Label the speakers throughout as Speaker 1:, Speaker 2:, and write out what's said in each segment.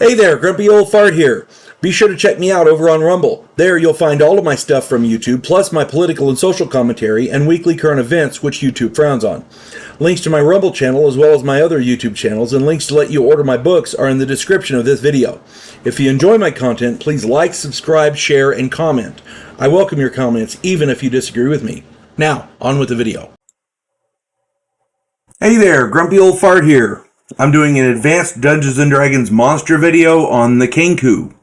Speaker 1: Hey there, Grumpy Old Fart here. Be sure to check me out over on Rumble. There you'll find all of my stuff from YouTube, plus my political and social commentary and weekly current events, which YouTube frowns on. Links to my Rumble channel as well as my other YouTube channels and links to let you order my books are in the description of this video. If you enjoy my content, please like, subscribe, share, and comment. I welcome your comments, even if you disagree with me. Now, on with the video. Hey there, Grumpy Old Fart here. I'm doing an advanced Dungeons & Dragons monster video on the Kenku.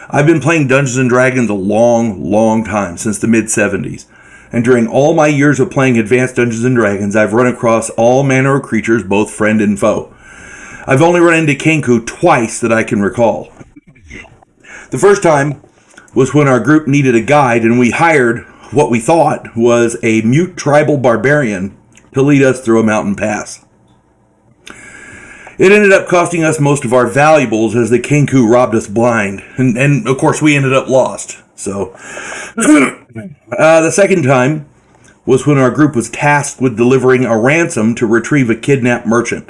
Speaker 1: I've been playing Dungeons & Dragons a long time, since the mid-70s. And during all my years of playing advanced Dungeons & Dragons, I've run across all manner of creatures, both friend and foe. I've only run into Kenku twice that I can recall. The first time was when our group needed a guide and we hired what we thought was a mute tribal barbarian to lead us through a mountain pass. It ended up costing us most of our valuables as the Kenku robbed us blind. And of course, we ended up lost. So, the second time was when our group was tasked with delivering a ransom to retrieve a kidnapped merchant.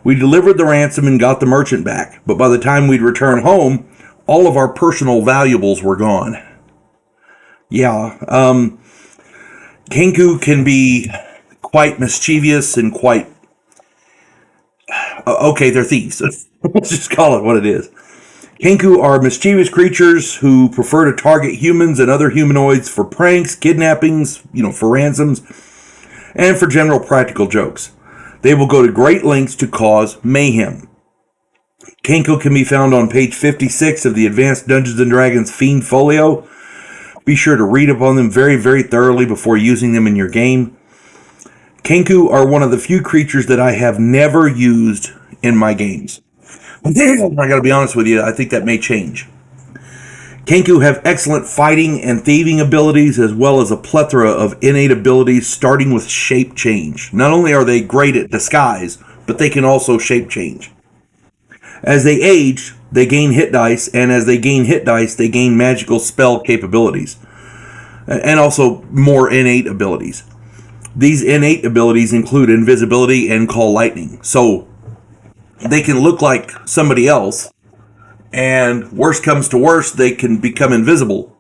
Speaker 1: We delivered the ransom and got the merchant back. But by the time we'd return home, all of our personal valuables were gone. Yeah, Kenku can be quite mischievous and quite... Okay, they're thieves. Let's just call it what it is. Kenku are mischievous creatures who prefer to target humans and other humanoids for pranks, kidnappings, for ransoms, and for general practical jokes. They will go to great lengths to cause mayhem. Kenku can be found on page 56 of the Advanced Dungeons & Dragons Fiend Folio. Be sure to read up on them very thoroughly before using them in your game. Kenku are one of the few creatures that I have never used in my games. I gotta be honest with you, I think that may change. Kenku have excellent fighting and thieving abilities as well as a plethora of innate abilities starting with shape change. Not only are they great at disguise, but they can also shape change. As they age, they gain hit dice, and as they gain hit dice, they gain magical spell capabilities. And also more innate abilities. These innate abilities include invisibility and call lightning. So they can look like somebody else, and worst comes to worst, they can become invisible.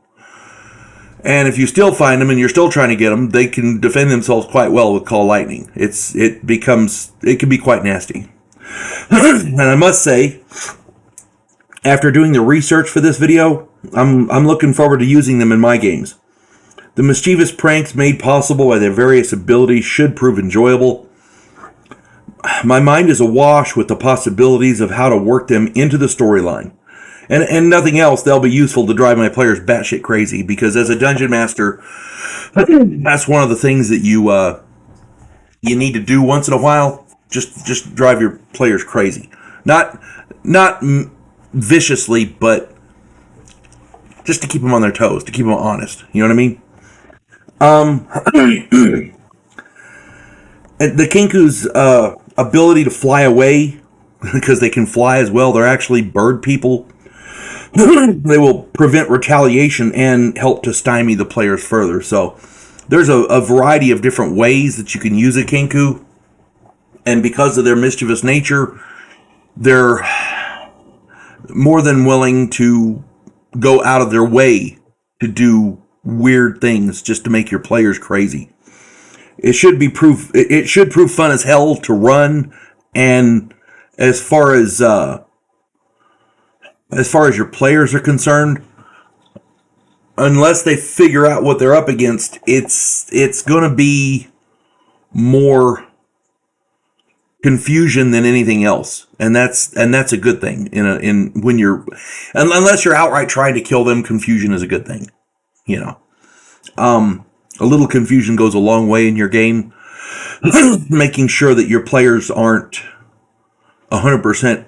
Speaker 1: And if you still find them and you're still trying to get them, they can defend themselves quite well with call lightning. It can be quite nasty. And I must say, after doing the research for this video, I'm looking forward to using them in my games. The mischievous pranks made possible by their various abilities should prove enjoyable. My mind is awash with the possibilities of how to work them into the storyline. And nothing else, they'll be useful to drive my players batshit crazy, because as a dungeon master, that's one of the things that you need to do once in a while. Just drive your players crazy. Not viciously, but just to keep them on their toes, to keep them honest. You know what I mean? The Kenku's ability to fly away, because they can fly as well, they're actually bird people. They will prevent retaliation and help to stymie the players further. So there's a variety of different ways that you can use a Kenku, and because of their mischievous nature, they're more than willing to go out of their way to do weird things just to make your players crazy. It should prove fun as hell to run, and as far as your players are concerned, unless they figure out what they're up against, it's going to be more confusion than anything else, and that's a good thing. Unless you're outright trying to kill them, confusion is a good thing. A little confusion goes a long way in your game. Making sure that your players aren't 100%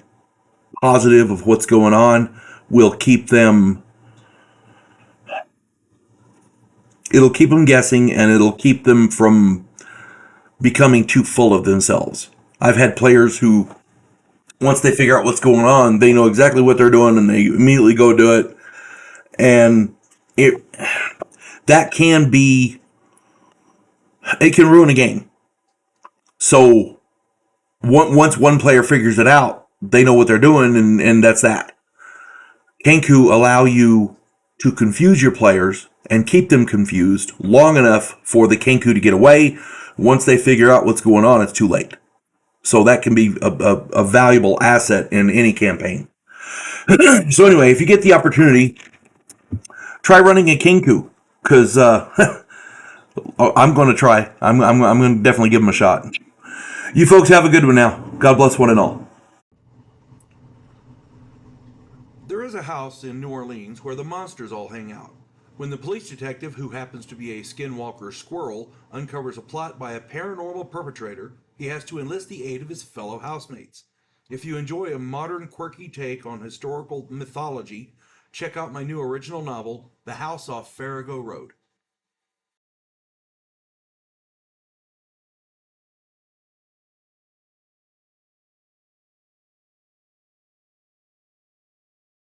Speaker 1: positive of what's going on will keep them... It'll keep them guessing, and it'll keep them from becoming too full of themselves. I've had players who, once they figure out what's going on, they know exactly what they're doing, and they immediately go do it. And that can ruin a game. So once one player figures it out, they know what they're doing, and that's that. Kenku allow you to confuse your players and keep them confused long enough for the Kenku to get away. Once they figure out what's going on, it's too late. So that can be a valuable asset in any campaign. So anyway, if you get the opportunity, try running a Kenku, because I'm going to try. I'm going to definitely give them a shot. You folks have a good one now. God bless one and all. There is a house in New Orleans where the monsters all hang out. When the police detective, who happens to be a skinwalker squirrel, uncovers a plot by a paranormal perpetrator, he has to enlist the aid of his fellow housemates. If you enjoy a modern, quirky take on historical mythology, check out my new original novel, The House Off Farrago Road.